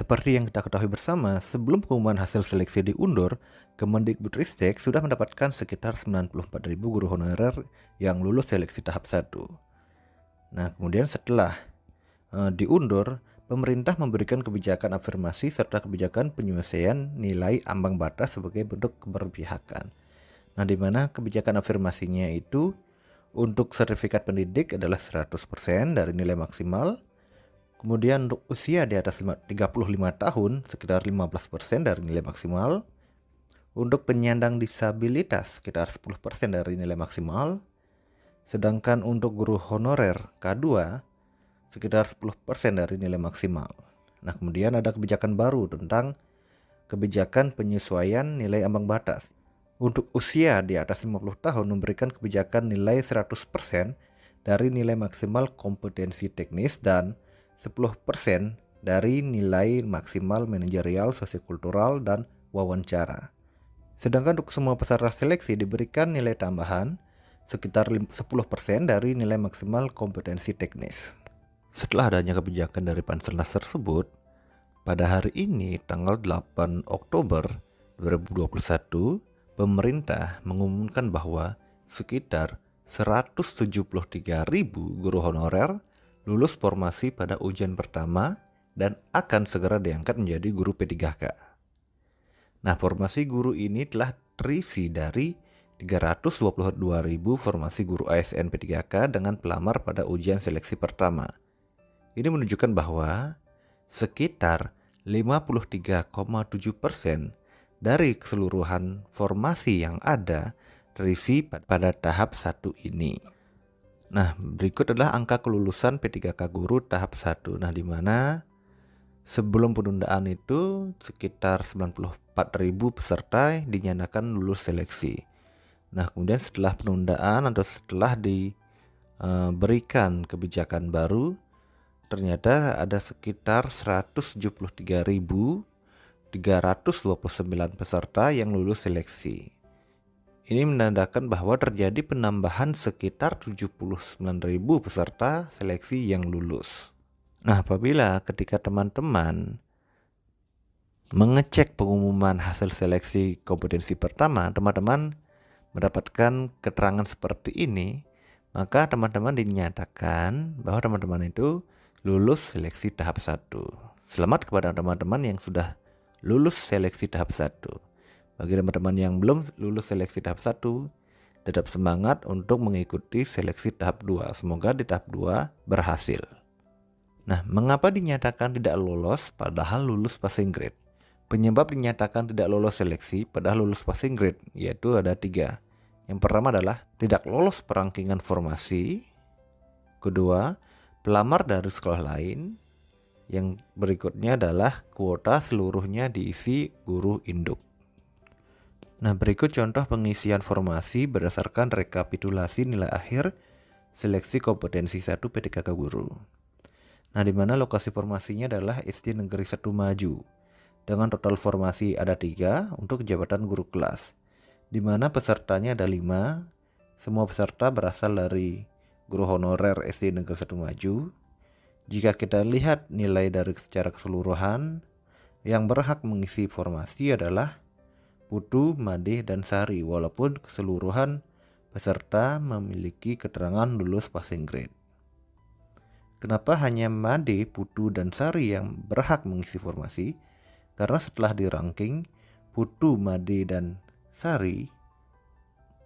Seperti yang kita ketahui bersama, sebelum pengumuman hasil seleksi diundur, Kemendikbudristek sudah mendapatkan sekitar 94.000 guru honorer yang lulus seleksi tahap 1. Nah, kemudian setelah diundur, pemerintah memberikan kebijakan afirmasi serta kebijakan penyelesaian nilai ambang batas sebagai bentuk keberpihakan. Nah, di mana kebijakan afirmasinya itu untuk sertifikat pendidik adalah 100% dari nilai maksimal. Kemudian untuk usia di atas 35 tahun sekitar 15% dari nilai maksimal. Untuk penyandang disabilitas sekitar 10% dari nilai maksimal. Sedangkan untuk guru honorer K2 sekitar 10% dari nilai maksimal. Nah, kemudian ada kebijakan baru tentang kebijakan penyesuaian nilai ambang batas. Untuk usia di atas 50 tahun memberikan kebijakan nilai 100% dari nilai maksimal kompetensi teknis dan 10% dari nilai maksimal manajerial, sosiokultural, dan wawancara. Sedangkan untuk semua peserta seleksi diberikan nilai tambahan sekitar 10% dari nilai maksimal kompetensi teknis. Setelah adanya kebijakan dari Panselnas tersebut, pada hari ini tanggal 8 Oktober 2021, pemerintah mengumumkan bahwa sekitar 173.000 guru honorer lulus formasi pada ujian pertama dan akan segera diangkat menjadi guru P3K. Nah, formasi guru ini telah terisi dari 322.000 formasi guru ASN P3K dengan pelamar pada ujian seleksi pertama. Ini menunjukkan bahwa sekitar 53,7% dari keseluruhan formasi yang ada terisi pada tahap 1 ini. Nah, berikut adalah angka kelulusan P3K guru tahap 1. Nah, di mana sebelum penundaan itu sekitar 94.000 peserta dinyatakan lulus seleksi. Nah, kemudian setelah penundaan atau setelah diberikan kebijakan baru, ternyata ada sekitar 173.329 peserta yang lulus seleksi. Ini menandakan bahwa terjadi penambahan sekitar 79.000 peserta seleksi yang lulus. Nah, apabila ketika teman-teman mengecek pengumuman hasil seleksi kompetensi pertama, teman-teman mendapatkan keterangan seperti ini, maka teman-teman dinyatakan bahwa teman-teman itu lulus seleksi tahap 1. Selamat kepada teman-teman yang sudah lulus seleksi tahap 1. Bagi teman-teman yang belum lulus seleksi tahap 1, tetap semangat untuk mengikuti seleksi tahap 2. Semoga di tahap 2 berhasil. Nah, mengapa dinyatakan tidak lolos padahal lulus passing grade? Penyebab dinyatakan tidak lolos seleksi padahal lulus passing grade yaitu ada 3. Yang pertama adalah tidak lolos perangkingan formasi. Kedua, pelamar dari sekolah lain. Yang berikutnya adalah kuota seluruhnya diisi guru induk. Nah, berikut contoh pengisian formasi berdasarkan rekapitulasi nilai akhir seleksi kompetensi 1 P3K guru. Nah, di mana lokasi formasinya adalah SD Negeri 1 Maju. Dengan total formasi ada 3 untuk jabatan guru kelas. Di mana pesertanya ada 5. Semua peserta berasal dari guru honorer SD Negeri 1 Maju. Jika kita lihat nilai dari secara keseluruhan, yang berhak mengisi formasi adalah Putu, Made, dan Sari, walaupun keseluruhan peserta memiliki keterangan lulus passing grade. Kenapa hanya Made, Putu, dan Sari yang berhak mengisi formasi? Karena setelah di-ranking, Putu, Made, dan Sari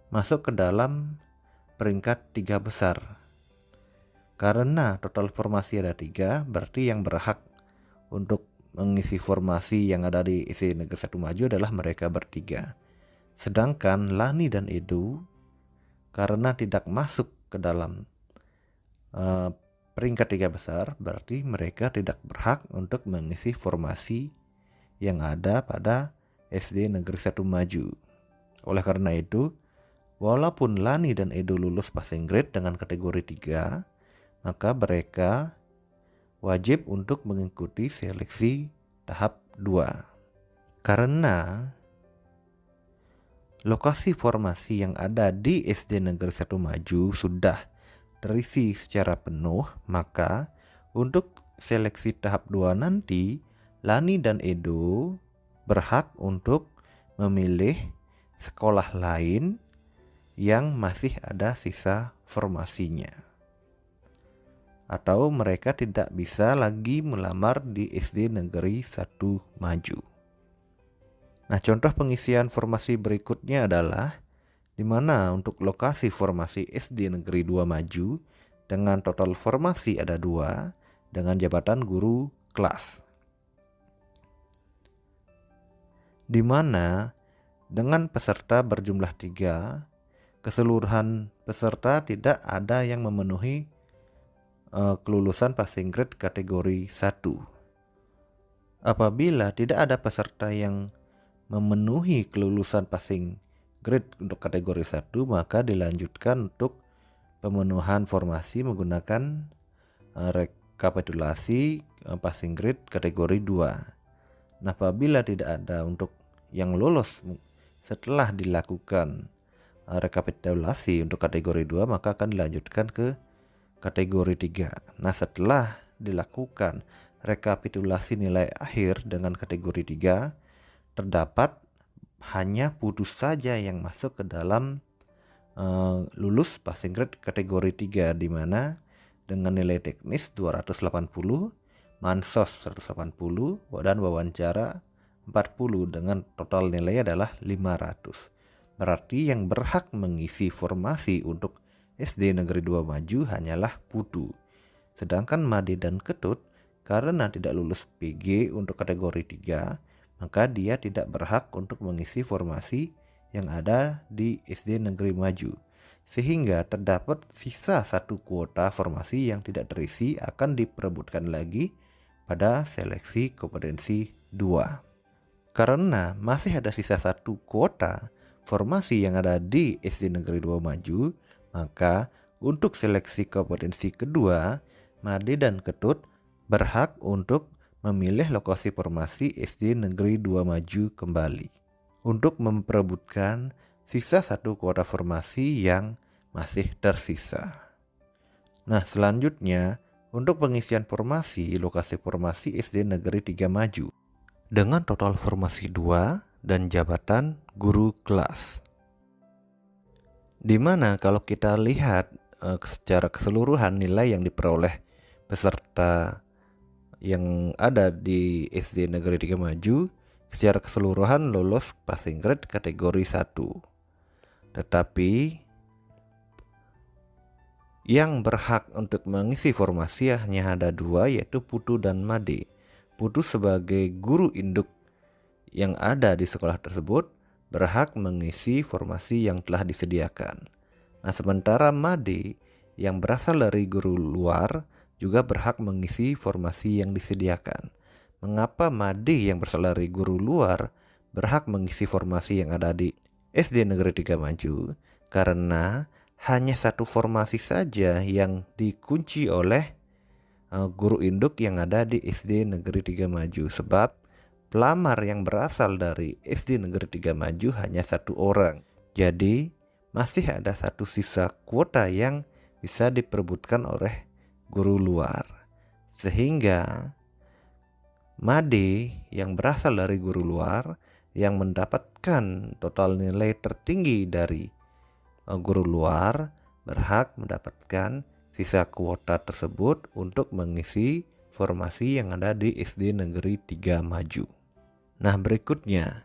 masuk ke dalam peringkat 3 besar. Karena total formasi ada 3, berarti yang berhak untuk mengisi formasi yang ada di SD Negeri 1 Maju adalah mereka bertiga. Sedangkan Lani dan Edu karena tidak masuk ke dalam peringkat 3 besar, berarti mereka tidak berhak untuk mengisi formasi yang ada pada SD Negeri 1 Maju. Oleh karena itu, walaupun Lani dan Edu lulus passing grade dengan kategori 3, maka mereka wajib untuk mengikuti seleksi tahap 2. Karena lokasi formasi yang ada di SD Negeri 1 Maju sudah terisi secara penuh, maka untuk seleksi tahap 2 nanti Lani dan Edo berhak untuk memilih sekolah lain yang masih ada sisa formasinya, atau mereka tidak bisa lagi melamar di SD Negeri 1 Maju. Nah, contoh pengisian formasi berikutnya adalah di mana untuk lokasi formasi SD Negeri 2 Maju dengan total formasi ada 2 dengan jabatan guru kelas. Di mana dengan peserta berjumlah 3, keseluruhan peserta tidak ada yang memenuhi kelulusan passing grade kategori 1. Apabila tidak ada peserta yang memenuhi kelulusan passing grade untuk kategori 1, maka dilanjutkan untuk pemenuhan formasi menggunakan rekapitulasi passing grade kategori 2. Nah, apabila tidak ada untuk yang lolos setelah dilakukan rekapitulasi untuk kategori 2, maka akan dilanjutkan ke kategori 3. Nah, setelah dilakukan rekapitulasi nilai akhir dengan kategori 3, terdapat hanya putu saja yang masuk ke dalam lulus passing grade kategori 3, di mana dengan nilai teknis 280, mansos 180, dan wawancara 40 dengan total nilai adalah 500. Berarti yang berhak mengisi formasi untuk SD Negeri 2 Maju hanyalah putu. Sedangkan Made dan Ketut karena tidak lulus PG untuk kategori 3, maka dia tidak berhak untuk mengisi formasi yang ada di SD Negeri Maju. Sehingga terdapat sisa 1 kuota formasi yang tidak terisi akan diperebutkan lagi pada seleksi kompetensi 2. Karena masih ada sisa 1 kuota formasi yang ada di SD Negeri 2 Maju, maka untuk seleksi kompetensi kedua, Made dan Ketut berhak untuk memilih lokasi formasi SD Negeri 2 Maju kembali untuk memperebutkan sisa 1 kuota formasi yang masih tersisa. Nah, selanjutnya untuk pengisian formasi lokasi formasi SD Negeri 3 Maju dengan total formasi 2 dan jabatan guru kelas. Di mana kalau kita lihat secara keseluruhan nilai yang diperoleh peserta yang ada di SD Negeri 3 Maju secara keseluruhan lolos passing grade kategori 1. Tetapi yang berhak untuk mengisi formasi hanya ada 2, yaitu Putu dan Made. Putu sebagai guru induk yang ada di sekolah tersebut berhak mengisi formasi yang telah disediakan. Nah, sementara Made yang berasal dari guru luar juga berhak mengisi formasi yang disediakan. Mengapa Made yang berasal dari guru luar berhak mengisi formasi yang ada di SD Negeri 3 Maju? Karena hanya 1 formasi saja yang dikunci oleh guru induk yang ada di SD Negeri 3 Maju. Sebab pelamar yang berasal dari SD Negeri 3 Maju hanya 1 orang. Jadi masih ada 1 sisa kuota yang bisa diperebutkan oleh guru luar. Sehingga Made yang berasal dari guru luar yang mendapatkan total nilai tertinggi dari guru luar berhak mendapatkan sisa kuota tersebut untuk mengisi formasi yang ada di SD Negeri 3 Maju. Nah, berikutnya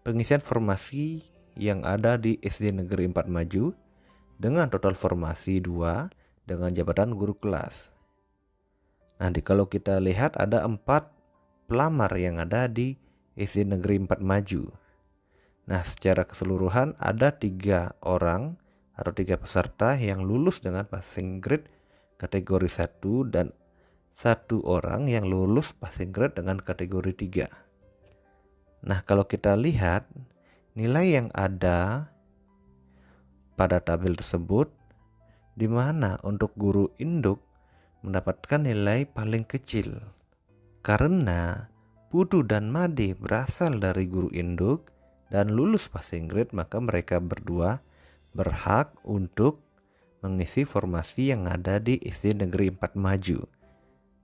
pengisian formasi yang ada di SD Negeri 4 Maju dengan total formasi 2 dengan jabatan guru kelas. Nah, kalau kita lihat ada 4 pelamar yang ada di SD Negeri 4 Maju. Nah, secara keseluruhan ada 3 orang atau 3 peserta yang lulus dengan passing grade kategori 1 dan 1 orang yang lulus passing grade dengan kategori 3. Nah, kalau kita lihat nilai yang ada pada tabel tersebut, di mana untuk guru induk mendapatkan nilai paling kecil. Karena Putu dan Made berasal dari guru induk dan lulus passing grade, maka mereka berdua berhak untuk mengisi formasi yang ada di SD Negeri 4 Maju.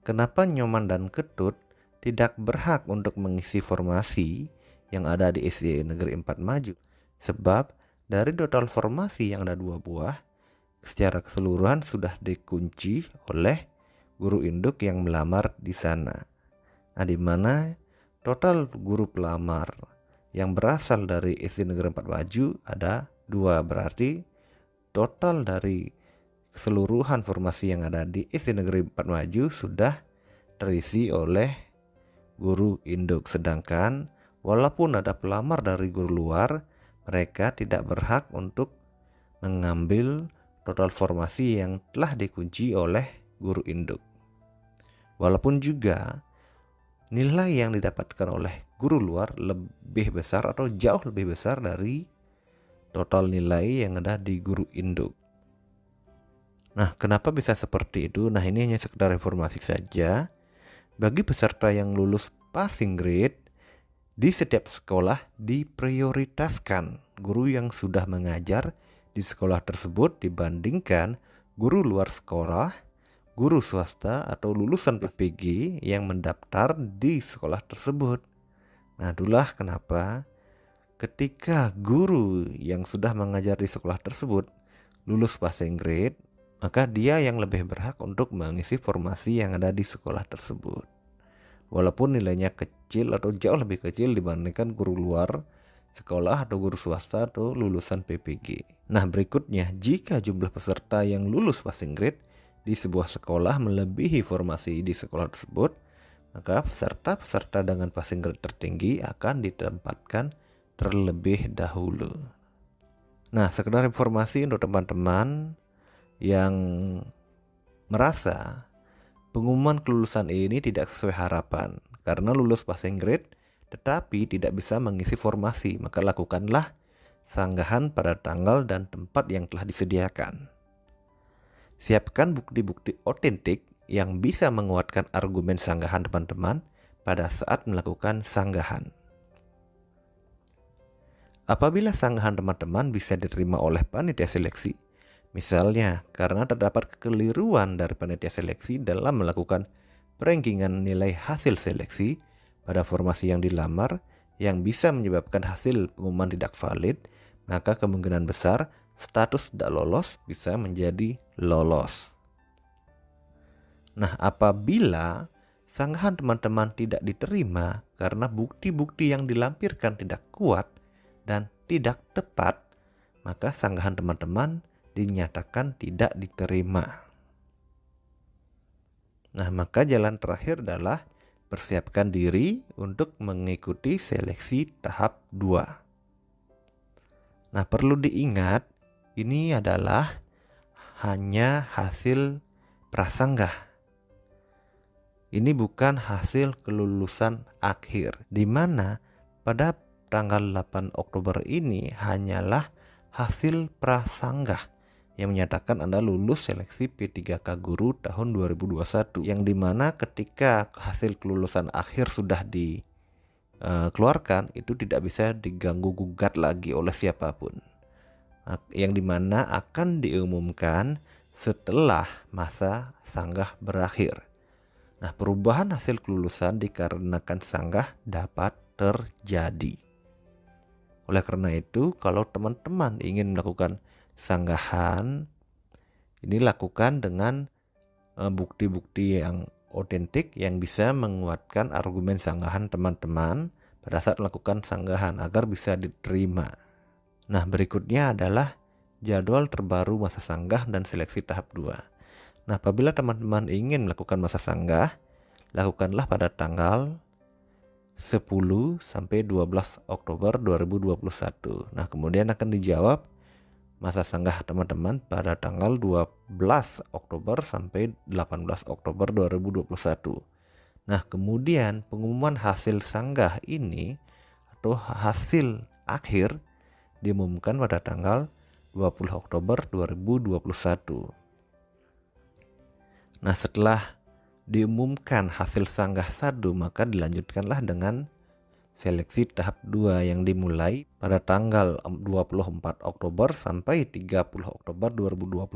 Kenapa Nyoman dan Ketut tidak berhak untuk mengisi formasi yang ada di SD Negeri 4 Maju. Sebab dari total formasi yang ada 2 buah, secara keseluruhan sudah dikunci oleh guru induk yang melamar di sana. Nah, di mana total guru pelamar yang berasal dari SD Negeri 4 Maju ada 2, berarti total dari keseluruhan formasi yang ada di SD Negeri 4 Maju sudah terisi oleh guru induk. Sedangkan walaupun ada pelamar dari guru luar, mereka tidak berhak untuk mengambil total formasi yang telah dikunci oleh guru induk. Walaupun juga nilai yang didapatkan oleh guru luar lebih besar atau jauh lebih besar dari total nilai yang ada di guru induk. Nah, kenapa bisa seperti itu? Nah, ini hanya sekedar informasi saja. Bagi peserta yang lulus passing grade, di setiap sekolah diprioritaskan guru yang sudah mengajar di sekolah tersebut dibandingkan guru luar sekolah, guru swasta atau lulusan PPG yang mendaftar di sekolah tersebut. Nah, itulah kenapa ketika guru yang sudah mengajar di sekolah tersebut lulus passing grade, maka dia yang lebih berhak untuk mengisi formasi yang ada di sekolah tersebut. Walaupun nilainya kecil atau jauh lebih kecil dibandingkan guru luar sekolah atau guru swasta atau lulusan PPG. Nah, berikutnya, jika jumlah peserta yang lulus passing grade di sebuah sekolah melebihi formasi di sekolah tersebut, maka peserta-peserta dengan passing grade tertinggi akan ditempatkan terlebih dahulu. Nah, sekedar informasi untuk teman-teman yang merasa pengumuman kelulusan ini tidak sesuai harapan karena lulus passing grade tetapi tidak bisa mengisi formasi, maka lakukanlah sanggahan pada tanggal dan tempat yang telah disediakan. Siapkan bukti-bukti otentik yang bisa menguatkan argumen sanggahan teman-teman pada saat melakukan sanggahan. Apabila sanggahan teman-teman bisa diterima oleh panitia seleksi, misalnya karena terdapat kekeliruan dari panitia seleksi dalam melakukan perankingan nilai hasil seleksi pada formasi yang dilamar yang bisa menyebabkan hasil pengumuman tidak valid, maka kemungkinan besar status tidak lolos bisa menjadi lolos. Nah, apabila sanggahan teman-teman tidak diterima karena bukti-bukti yang dilampirkan tidak kuat dan tidak tepat, maka sanggahan teman-teman dinyatakan tidak diterima. Nah, maka jalan terakhir adalah persiapkan diri untuk mengikuti seleksi tahap 2. Nah, perlu diingat, ini adalah hanya hasil prasanggah. Ini bukan hasil kelulusan akhir, di mana pada tanggal 8 Oktober ini hanyalah hasil prasanggah yang menyatakan Anda lulus seleksi P3K Guru tahun 2021, yang dimana ketika hasil kelulusan akhir sudah dikeluarkan itu tidak bisa diganggu gugat lagi oleh siapapun, yang dimana akan diumumkan setelah masa sanggah berakhir. Nah, perubahan hasil kelulusan dikarenakan sanggah dapat terjadi. Oleh karena itu, kalau teman-teman ingin melakukan sanggahan, ini lakukan dengan bukti-bukti yang otentik yang bisa menguatkan argumen sanggahan teman-teman pada saat melakukan sanggahan agar bisa diterima. Nah, berikutnya adalah jadwal terbaru masa sanggah dan seleksi tahap 2. Nah, apabila teman-teman ingin melakukan masa sanggah, lakukanlah pada tanggal 10 sampai 12 Oktober 2021. Nah, kemudian akan dijawab masa sanggah teman-teman pada tanggal 12 Oktober sampai 18 Oktober 2021. Nah, kemudian pengumuman hasil sanggah ini atau hasil akhir diumumkan pada tanggal 20 Oktober 2021. Nah, setelah diumumkan hasil sanggah 1, maka dilanjutkanlah dengan seleksi tahap 2 yang dimulai pada tanggal 24 Oktober sampai 30 Oktober 2021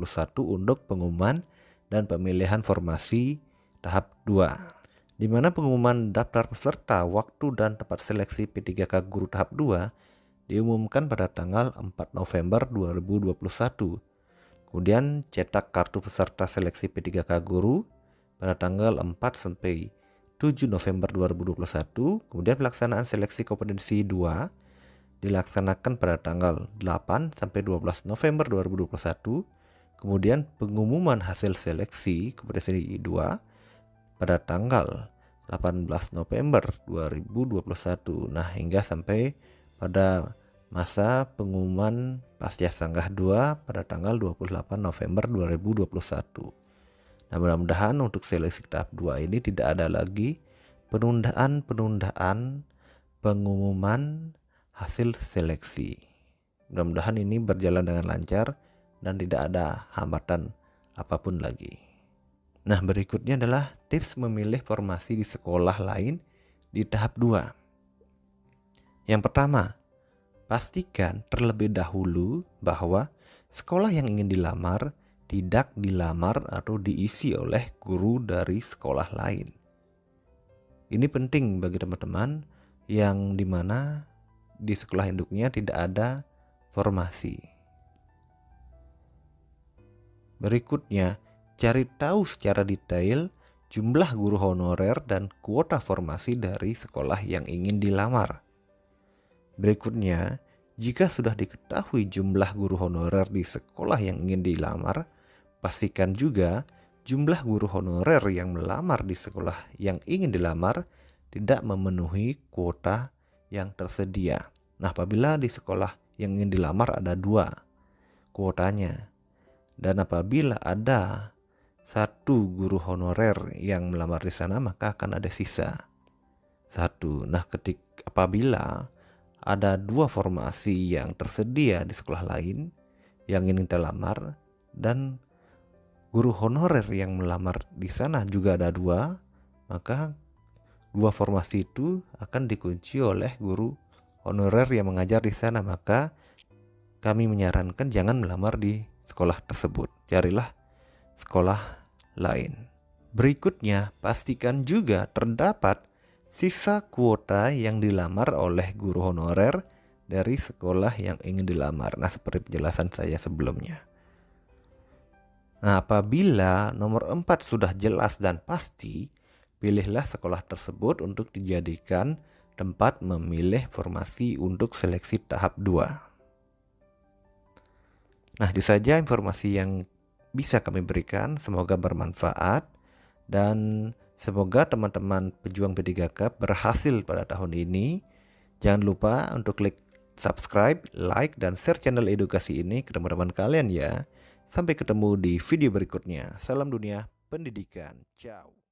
untuk pengumuman dan pemilihan formasi tahap 2. di mana pengumuman daftar peserta waktu dan tempat seleksi P3K Guru tahap 2 diumumkan pada tanggal 4 November 2021. Kemudian cetak kartu peserta seleksi P3K Guru pada tanggal 4 sampai 7 November 2021. Kemudian pelaksanaan seleksi kompetensi 2 dilaksanakan pada tanggal 8 sampai 12 November 2021. Kemudian pengumuman hasil seleksi kompetensi 2 pada tanggal 18 November 2021. Nah, hingga sampai pada masa pengumuman pasca sanggah 2 pada tanggal 28 November 2021. Nah, mudah-mudahan untuk seleksi tahap 2 ini tidak ada lagi penundaan pengumuman hasil seleksi. Mudah-mudahan ini berjalan dengan lancar dan tidak ada hambatan apapun lagi. Nah, berikutnya adalah tips memilih formasi di sekolah lain di tahap 2. Yang pertama, pastikan terlebih dahulu bahwa sekolah yang ingin dilamar tidak dilamar atau diisi oleh guru dari sekolah lain. Ini penting bagi teman-teman yang dimana di sekolah induknya tidak ada formasi. Berikutnya, cari tahu secara detail jumlah guru honorer dan kuota formasi dari sekolah yang ingin dilamar. Berikutnya, jika sudah diketahui jumlah guru honorer di sekolah yang ingin dilamar, pastikan juga jumlah guru honorer yang melamar di sekolah yang ingin dilamar tidak memenuhi kuota yang tersedia. Nah, apabila di sekolah yang ingin dilamar ada 2 kuotanya, dan apabila ada 1 guru honorer yang melamar di sana, maka akan ada sisa 1. Nah, apabila ada 2 formasi yang tersedia di sekolah lain yang ingin kita lamar dan guru honorer yang melamar di sana juga ada 2, maka 2 formasi itu akan dikunci oleh guru honorer yang mengajar di sana. Maka kami menyarankan jangan melamar di sekolah tersebut, carilah sekolah lain. Berikutnya, pastikan juga terdapat sisa kuota yang dilamar oleh guru honorer dari sekolah yang ingin dilamar. Nah, seperti penjelasan saya sebelumnya. Nah, apabila nomor 4 sudah jelas dan pasti, pilihlah sekolah tersebut untuk dijadikan tempat memilih formasi untuk seleksi tahap 2. Nah, itu saja informasi yang bisa kami berikan. Semoga bermanfaat dan semoga teman-teman pejuang P3K berhasil pada tahun ini. Jangan lupa untuk klik subscribe, like, dan share channel edukasi ini ke teman-teman kalian ya. Sampai ketemu di video berikutnya. Salam dunia pendidikan. Ciao.